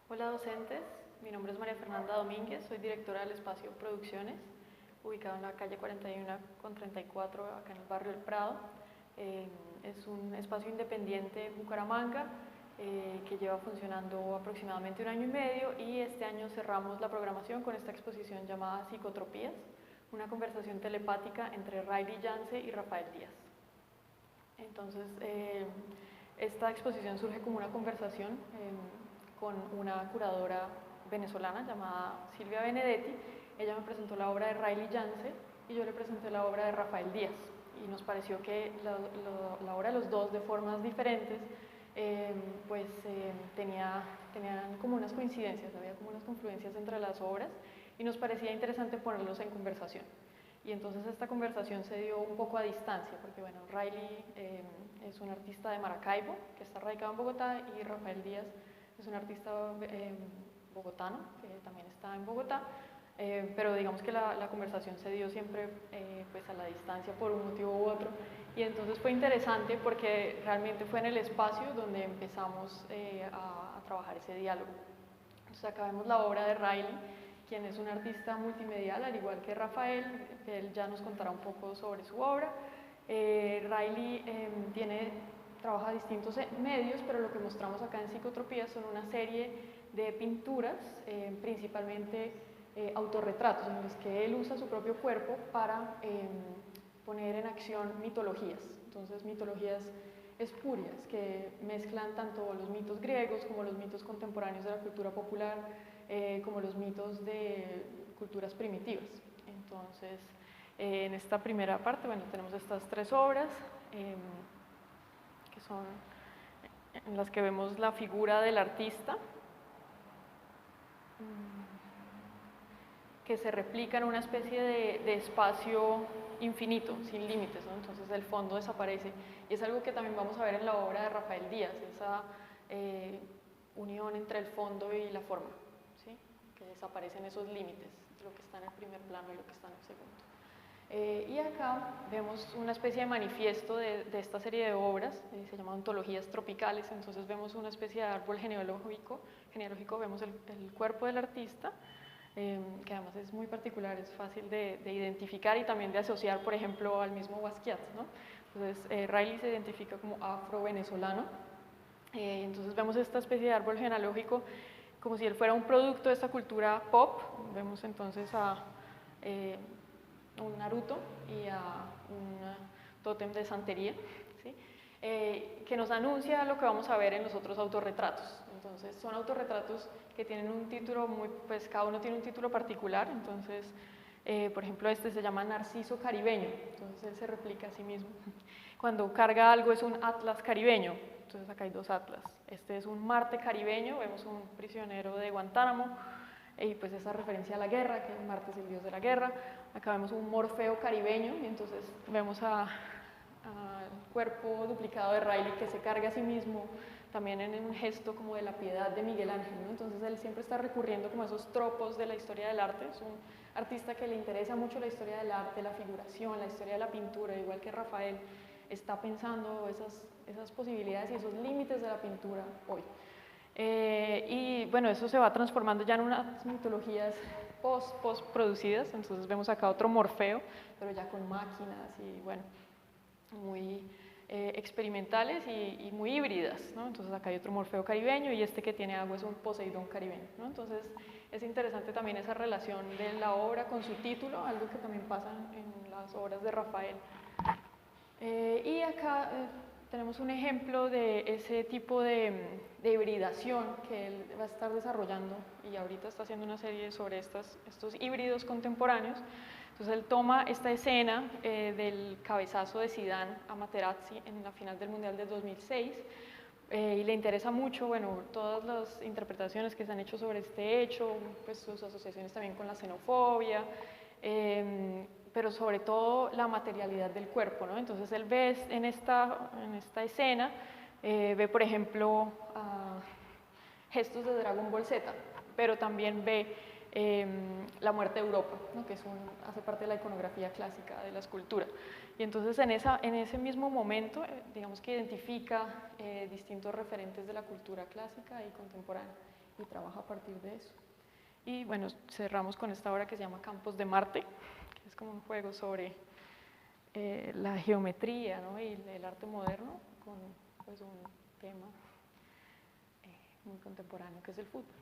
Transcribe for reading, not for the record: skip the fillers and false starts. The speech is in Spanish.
Hola docentes, mi nombre es María Fernanda Domínguez, soy directora del espacio Producciones, ubicado en la calle 41 con 34, acá en el barrio El Prado. Es un espacio independiente en Bucaramanga que lleva funcionando aproximadamente 1 año y medio, y este año cerramos la programación con esta exposición llamada Psicotropías, una conversación telepática entre Riley Yance y Rafael Díaz. Entonces, esta exposición surge como una conversación con una curadora venezolana llamada Silvia Benedetti. Ella me presentó la obra de Riley Yance y yo le presenté la obra de Rafael Díaz, y nos pareció que la obra de los dos, de formas diferentes, tenían como unas coincidencias, había como unas confluencias entre las obras, y nos parecía interesante ponerlos en conversación. Y entonces esta conversación se dio un poco a distancia, porque bueno, Riley es un artista de Maracaibo, que está radicado en Bogotá, y Rafael Díaz es un artista bogotano, que también está en Bogotá, pero digamos que la conversación se dio siempre pues a la distancia por un motivo u otro, y entonces fue interesante porque realmente fue en el espacio donde empezamos a trabajar ese diálogo. Entonces acá vemos la obra de Riley, quien es un artista multimedial, al igual que Rafael, que él ya nos contará un poco sobre su obra. Riley trabaja distintos medios, pero lo que mostramos acá en Psicotropías son una serie de pinturas, principalmente autorretratos, en los que él usa su propio cuerpo para poner en acción mitologías. Entonces, mitologías espurias que mezclan tanto los mitos griegos como los mitos contemporáneos de la cultura popular, como los mitos de culturas primitivas. Entonces, en esta primera parte, bueno, tenemos estas tres obras, que son en las que vemos la figura del artista, que se replica en una especie de espacio infinito, sin límites, ¿no? Entonces el fondo desaparece, y es algo que también vamos a ver en la obra de Rafael Díaz, esa unión entre el fondo y la forma, ¿sí? Que desaparecen esos límites, lo que está en el primer plano y lo que está en el segundo. Y acá vemos una especie de manifiesto de esta serie de obras, se llama Ontologías Tropicales. Entonces vemos una especie de árbol genealógico, vemos el cuerpo del artista, que además es muy particular, es fácil de identificar y también de asociar, por ejemplo, al mismo Basquiat, ¿no? Entonces, Riley se identifica como afro-venezolano, entonces vemos esta especie de árbol genealógico como si él fuera un producto de esta cultura pop. Vemos entonces a un Naruto y a un tótem de santería, ¿sí? Que nos anuncia lo que vamos a ver en los otros autorretratos. Entonces, son autorretratos que tienen un título pues cada uno tiene un título particular. Entonces, por ejemplo, este se llama Narciso Caribeño, entonces él se replica a sí mismo. Cuando carga algo es un atlas caribeño, entonces acá hay dos atlas. Este es un Marte caribeño, vemos un prisionero de Guantánamo, y pues esa referencia a la guerra, que Marte es el dios de la guerra. Acá vemos un Morfeo caribeño, y entonces vemos al cuerpo duplicado de Riley que se carga a sí mismo, también en un gesto como de la piedad de Miguel Ángel, ¿no? Entonces él siempre está recurriendo como a esos tropos de la historia del arte. Es un artista que le interesa mucho la historia del arte, la figuración, la historia de la pintura, igual que Rafael está pensando esas posibilidades y esos límites de la pintura hoy. Y bueno, eso se va transformando ya en unas mitologías post producidas. Entonces vemos acá otro Morfeo, pero ya con máquinas y bueno, muy experimentales y muy híbridas, ¿no? Entonces acá hay otro Morfeo caribeño, y este que tiene agua es un Poseidón caribeño, ¿no? Entonces es interesante también esa relación de la obra con su título, algo que también pasa en las obras de Rafael. Y acá tenemos un ejemplo de ese tipo de hibridación que él va a estar desarrollando, y ahorita está haciendo una serie sobre estos híbridos contemporáneos. Entonces él toma esta escena del cabezazo de Zidane a Materazzi en la final del Mundial del 2006, y le interesa mucho, bueno, todas las interpretaciones que se han hecho sobre este hecho, pues sus asociaciones también con la xenofobia, pero sobre todo la materialidad del cuerpo, ¿no? Entonces él ve en esta escena, ve por ejemplo gestos de Dragon Ball Z, pero también ve la muerte de Europa, ¿no? Que hace parte de la iconografía clásica de la escultura. Y entonces en ese mismo momento, digamos que identifica distintos referentes de la cultura clásica y contemporánea. y trabaja a partir de eso. Y bueno, cerramos con esta obra que se llama Campos de Marte, que es como un juego sobre la geometría, ¿no? Y el arte moderno con pues, un tema muy contemporáneo que es el fútbol.